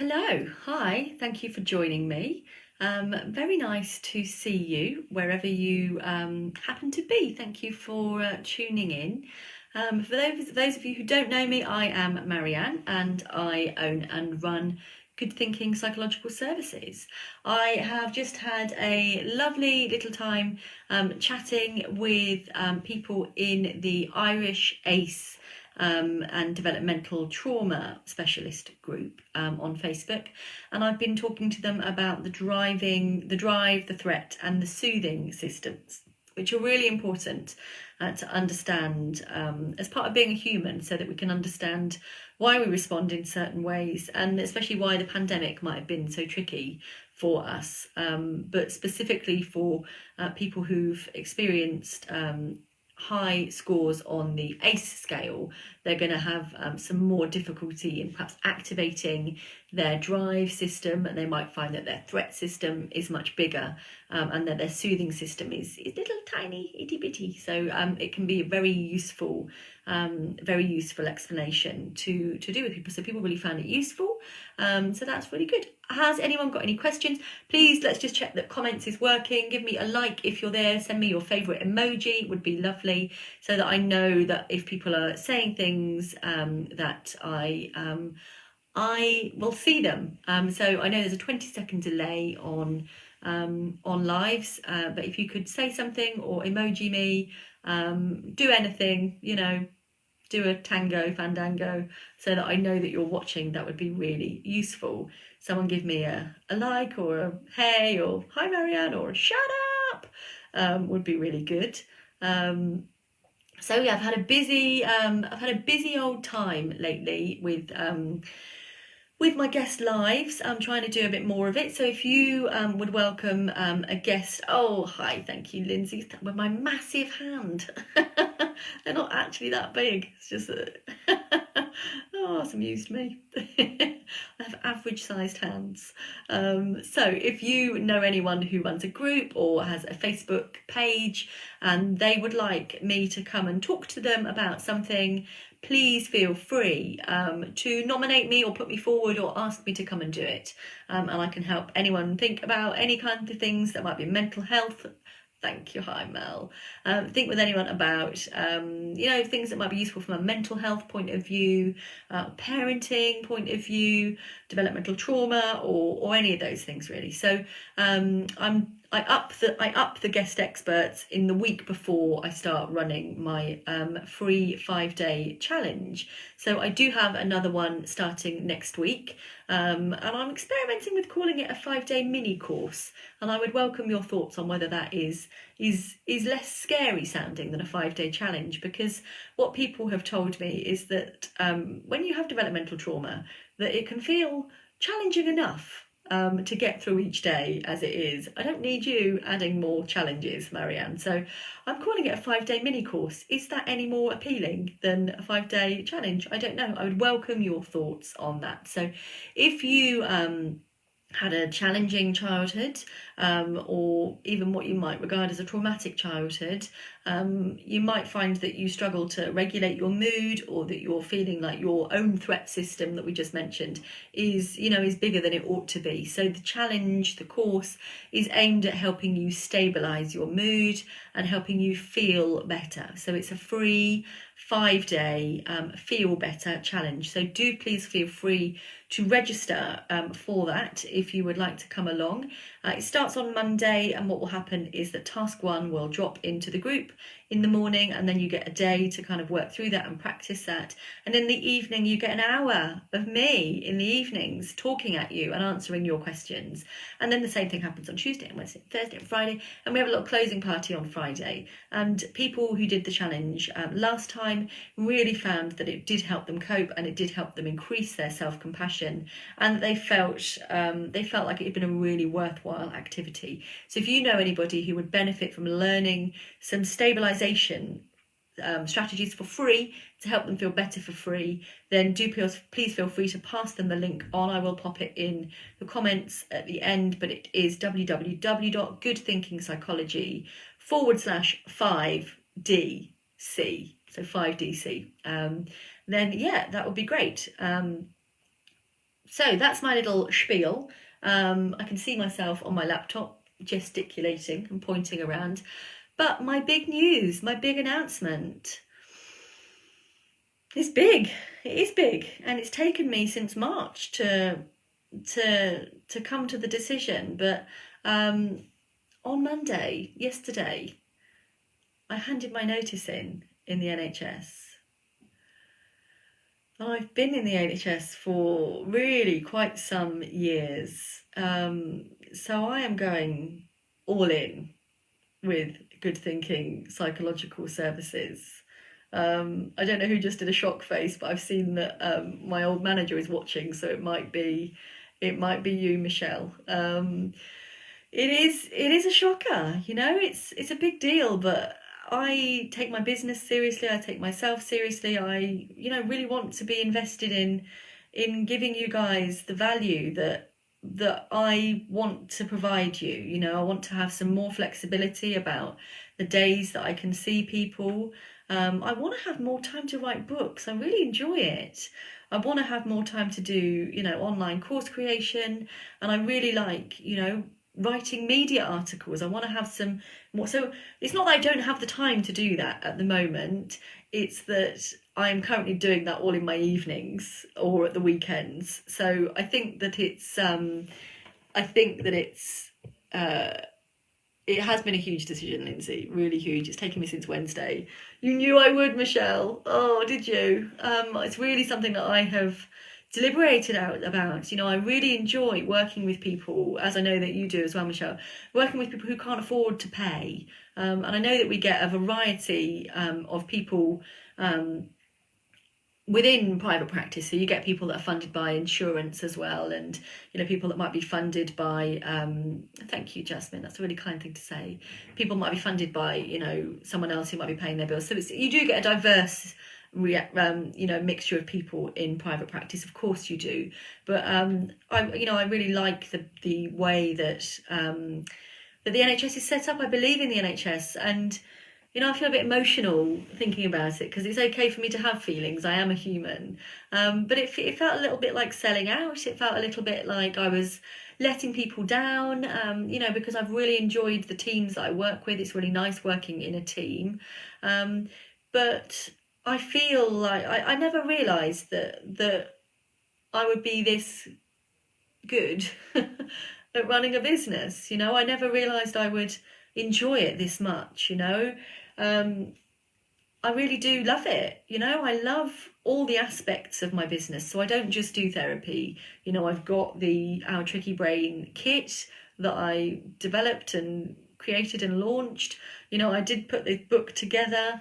Hello, hi, thank you for joining me. Very nice to see you wherever you happen to be. Thank you for tuning in. For those of you who don't know me, I am Marianne and I own and run Good Thinking Psychological Services. I have just had a lovely little time chatting with people in the Irish ACE and developmental trauma specialist group on Facebook, and I've been talking to them about the drive, the threat, and the soothing systems, which are really important to understand as part of being a human, so that we can understand why we respond in certain ways, and especially why the pandemic might have been so tricky for us, but specifically for people who've experienced high scores on the ACE scale. They're going to have some more difficulty in perhaps activating their drive system, and they might find that their threat system is much bigger, and that their soothing system is little tiny itty bitty. So it can be a very useful explanation to do with people. So people really found it useful. So that's really good. Has anyone got any questions? Please, let's just check that comments is working. Give me a like if you're there. Send me your favourite emoji. It would be lovely, so that I know that if people are saying things that I will see them. So I know there's a 20-second delay on lives, but if you could say something or emoji me, do anything, do a tango, fandango, so that I know that you're watching, that would be really useful. Someone give me a like or a hey or hi Marianne or a shut up would be really good. So yeah, I've had a busy old time lately with my guest lives. I'm trying to do a bit more of it. So if you would welcome a guest. Oh, hi, thank you, Lindsay, with my massive hand. They're not actually that big. It's just oh, that's amused me. I have average sized hands. So if you know anyone who runs a group or has a Facebook page and they would like me to come and talk to them about something, please feel free to nominate me or put me forward or ask me to come and do it. And I can help anyone think about any kind of things that might be mental health. Thank you, hi Mel. Think with anyone about, things that might be useful from a mental health point of view, parenting point of view, developmental trauma, or any of those things really. So I up the guest experts in the week before I start running my free 5-day challenge. So I do have another one starting next week, and I'm experimenting with calling it a 5-day mini course. And I would welcome your thoughts on whether that is less scary sounding than a 5-day challenge, because what people have told me is that when you have developmental trauma, that it can feel challenging enough to get through each day as it is. I don't need you adding more challenges, Marianne. So I'm calling it a 5-day mini course. Is that any more appealing than a 5-day challenge? I don't know. I would welcome your thoughts on that. So if you had a challenging childhood, or even what you might regard as a traumatic childhood, you might find that you struggle to regulate your mood, or that you're feeling like your own threat system that we just mentioned is bigger than it ought to be. So the challenge, the course, is aimed at helping you stabilize your mood and helping you feel better. So it's a free 5-day feel better challenge. So do please feel free to register for that if you would like to come along. It starts on Monday, and what will happen is that task 1 will drop into the group in the morning, and then you get a day to kind of work through that and practice that. And in the evening you get an hour of me in the evenings talking at you and answering your questions. And then the same thing happens on Tuesday and Wednesday, Thursday and Friday, and we have a little closing party on Friday. And people who did the challenge last time really found that it did help them cope, and it did help them increase their self-compassion, and they felt like it had been a really worthwhile activity. So if you know anybody who would benefit from learning some stabilization strategies for free to help them feel better for free, then do please feel free to pass them the link on. I will pop it in the comments at the end, but it is www.goodthinkingpsychology/5DC. So 5DC. Then yeah, that would be great. So that's my little spiel. I can see myself on my laptop gesticulating and pointing around. But my big news, my big announcement, is big. It is big, and it's taken me since March to come to the decision. But on Monday, yesterday, I handed my notice in the NHS. I've been in the NHS for really quite some years. So I am going all in with Good Thinking Psychological Services. I don't know who just did a shock face, but I've seen that my old manager is watching, so it might be you, Michelle. It is a shocker, it's a big deal, but I take my business seriously, I take myself seriously. I, really want to be invested in giving you guys the value that I want to provide you. I want to have some more flexibility about the days that I can see people. I want to have more time to write books. I really enjoy it. I want to have more time to do, online course creation, and I really like, writing media articles. I want to have some more. So it's not that I don't have the time to do that at the moment. It's that I'm currently doing that all in my evenings or at the weekends. So I think that uh, it has been a huge decision, Lindsay. Really huge. It's taken me since Wednesday. You knew I would, Michelle. Oh, did you? It's really something that I have deliberated out about. I really enjoy working with people, as I know that you do as well, Michelle. Working with people who can't afford to pay, and I know that we get a variety of people. Within private practice, so you get people that are funded by insurance as well, and people that might be funded by thank you, Jasmine, that's a really kind thing to say. People might be funded by someone else who might be paying their bills, so you do get a diverse mixture of people in private practice, of course you do. But I really like the way that the NHS is set up. I believe in the NHS, and I feel a bit emotional thinking about it, because it's okay for me to have feelings. I am a human. But it felt a little bit like selling out. It felt a little bit like I was letting people down, because I've really enjoyed the teams that I work with. It's really nice working in a team. But I feel like I never realised that I would be this good at running a business. I never realised I would enjoy it this much. I really do love it. I love all the aspects of my business. So I don't just do therapy. I've got Our Tricky Brain kit that I developed and created and launched. I did put this book together.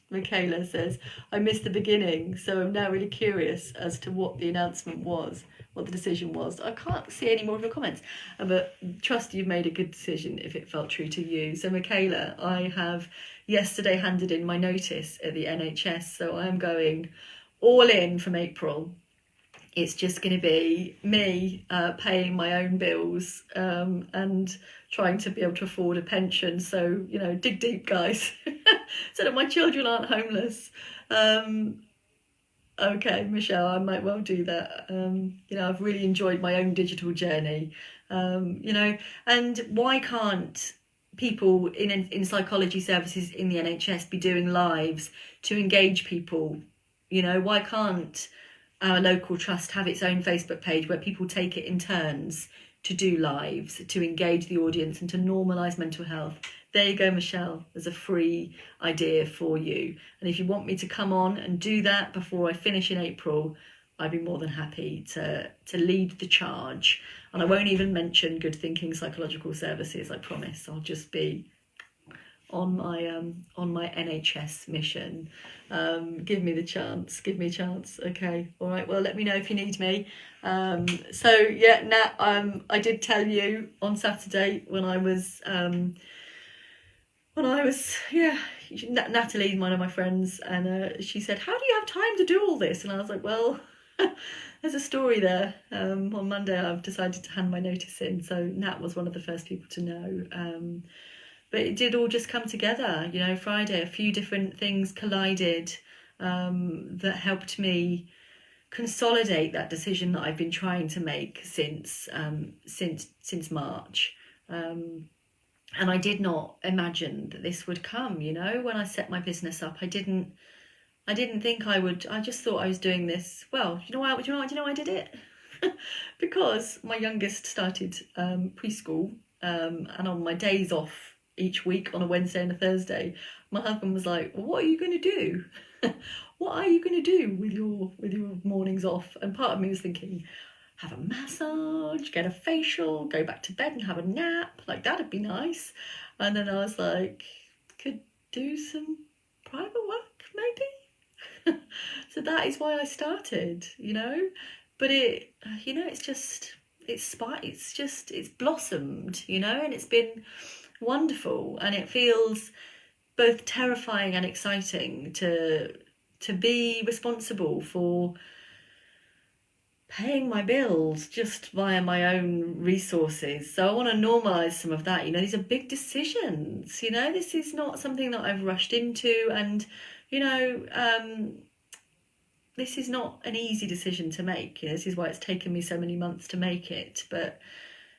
Michaela says, I missed the beginning, so I'm now really curious as to what the announcement was, what the decision was. I can't see any more of your comments, but trust you've made a good decision if it felt true to you. So Michaela, I have yesterday handed in my notice at the NHS, so I'm going all in from April. It's just going to be me paying my own bills and trying to be able to afford a pension. So, dig deep, guys, so that my children aren't homeless. Okay, Michelle, I might well do that. I've really enjoyed my own digital journey. And why can't people in psychology services in the NHS be doing lives to engage people? Why can't our local trust have its own Facebook page where people take it in turns to do lives, to engage the audience and to normalise mental health? There you go, Michelle. There's a free idea for you. And if you want me to come on and do that before I finish in April, I'd be more than happy to lead the charge. And I won't even mention Good Thinking Psychological Services, I promise. I'll just be on my NHS mission. Give me a chance. Okay, all right, well, let me know if you need me. So yeah, Nat, I did tell you on Saturday when I was Natalie, one of my friends, and she said, how do you have time to do all this? And I was like, well, there's a story there. On Monday I've decided to hand my notice in, so Nat was one of the first people to know. But it did all just come together, Friday, a few different things collided that helped me consolidate that decision that I've been trying to make since March. And I did not imagine that this would come, when I set my business up. I didn't think I would. I just thought I was doing this. Well, why I did it? Because my youngest started preschool, and on my days off each week, on a Wednesday and a Thursday, my husband was like, well, "What are you going to do? What are you going to do with your mornings off?" And part of me was thinking, have a massage, get a facial, go back to bed and have a nap. Like, that'd be nice. And then I was like, could do some private work, maybe. So that is why I started, But it's blossomed, and it's been wonderful, and it feels both terrifying and exciting to be responsible for paying my bills just via my own resources. So I want to normalise some of that. These are big decisions. This is not something that I've rushed into, and this is not an easy decision to make. This is why it's taken me so many months to make it. But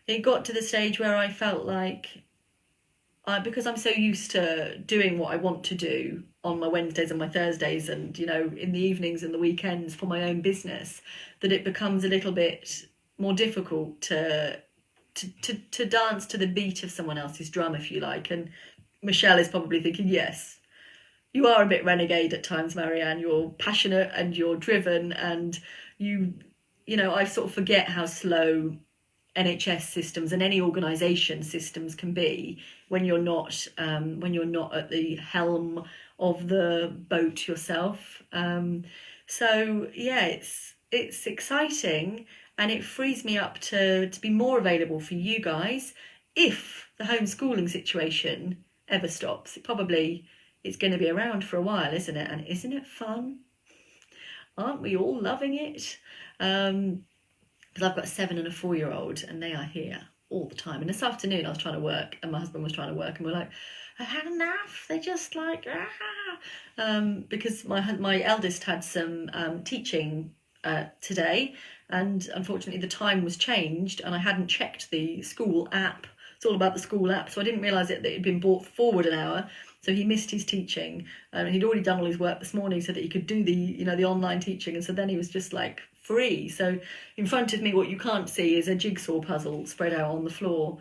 it got to the stage where I felt like, because I'm so used to doing what I want to do on my Wednesdays and my Thursdays, and in the evenings and the weekends for my own business, that it becomes a little bit more difficult to dance to the beat of someone else's drum, if you like. And Michelle is probably thinking, yes, you are a bit renegade at times, Marianne. You're passionate and you're driven, and I sort of forget how slow NHS systems and any organisation systems can be when you're not at the helm of the boat yourself. So yeah, it's exciting, and it frees me up to be more available for you guys if the homeschooling situation ever stops. It's going to be around for a while, isn't it? And isn't it fun? Aren't we all loving it? Because I've got a 7 and a 4-year-old, and they are here all the time. And this afternoon I was trying to work, and my husband was trying to work, and we're like, I've had enough. They're just like, because my eldest had some teaching today, and unfortunately the time was changed, and I hadn't checked the school app. It's all about the school app, so I didn't realise that it had been brought forward an hour. So he missed his teaching, and he'd already done all his work this morning so that he could do the online teaching. And so then he was just like free. So in front of me, what you can't see is a jigsaw puzzle spread out on the floor,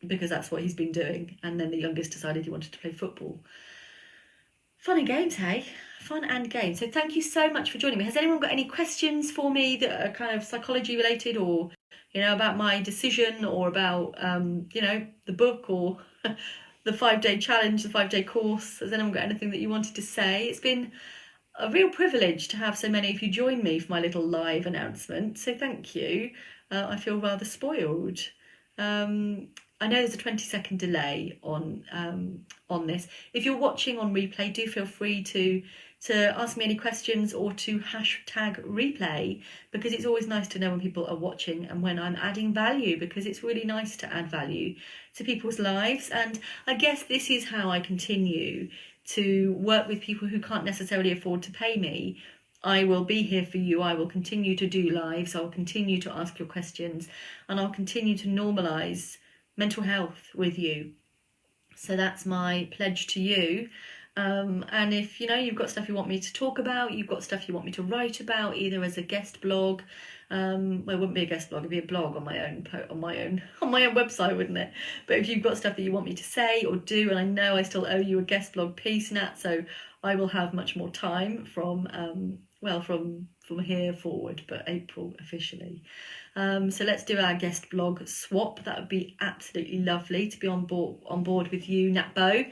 because that's what he's been doing. And then the youngest decided he wanted to play football. Fun and games, hey? Fun and games. So thank you so much for joining me. Has anyone got any questions for me that are kind of psychology related, or about my decision, or about the book, or the 5-day challenge, the 5-day course? Has anyone got anything that you wanted to say? It's been a real privilege to have so many of you join me for my little live announcement. So thank you. I feel rather spoiled. I know there's a 20-second delay on this. If you're watching on replay, do feel free to ask me any questions, or to hashtag replay, because it's always nice to know when people are watching and when I'm adding value, because it's really nice to add value to people's lives. And I guess this is how I continue to work with people who can't necessarily afford to pay me. I will be here for you. I will continue to do lives. I will continue to ask your questions, and I'll continue to normalise mental health with you. So that's my pledge to you. And if you've got stuff you want me to talk about, you've got stuff you want me to write about, either as a guest blog, well, it wouldn't be a guest blog, it'd be a blog on my own website, wouldn't it? But if you've got stuff that you want me to say or do, and I know I still owe you a guest blog piece, Nat, so I will have much more time from here forward, but April officially. So let's do our guest blog swap. That would be absolutely lovely to be on board with you, Nat Bow.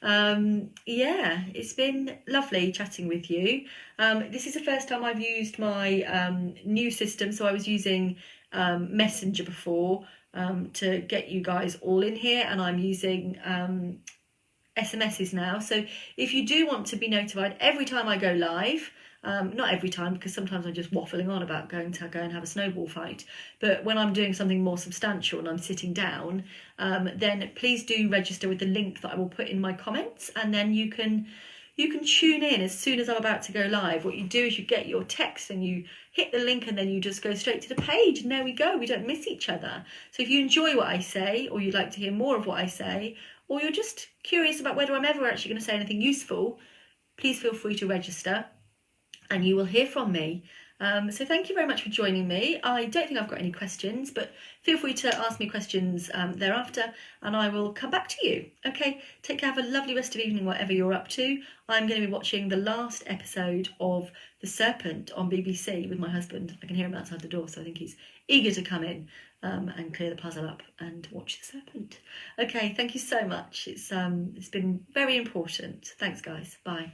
It's been lovely chatting with you. This is the first time I've used my new system. So I was using Messenger before to get you guys all in here, and I'm using SMSs now. So if you do want to be notified every time I go live, not every time, because sometimes I'm just waffling on about going to go and have a snowball fight, but when I'm doing something more substantial and I'm sitting down, then please do register with the link that I will put in my comments, and then you can you can tune in as soon as I'm about to go live. What you do is you get your text and you hit the link and then you just go straight to the page, and there we go. We don't miss each other. So if you enjoy what I say, or you'd like to hear more of what I say, or you're just curious about whether I'm ever actually going to say anything useful, please feel free to register and you will hear from me. So thank you very much for joining me. I don't think I've got any questions, but feel free to ask me questions thereafter and I will come back to you. Okay, take care, have a lovely rest of evening, whatever you're up to. I'm going to be watching the last episode of The Serpent on BBC with my husband. I can hear him outside the door, so I think he's eager to come in and clear the puzzle up and watch The Serpent. Okay, thank you so much. It's been very important. Thanks, guys. Bye.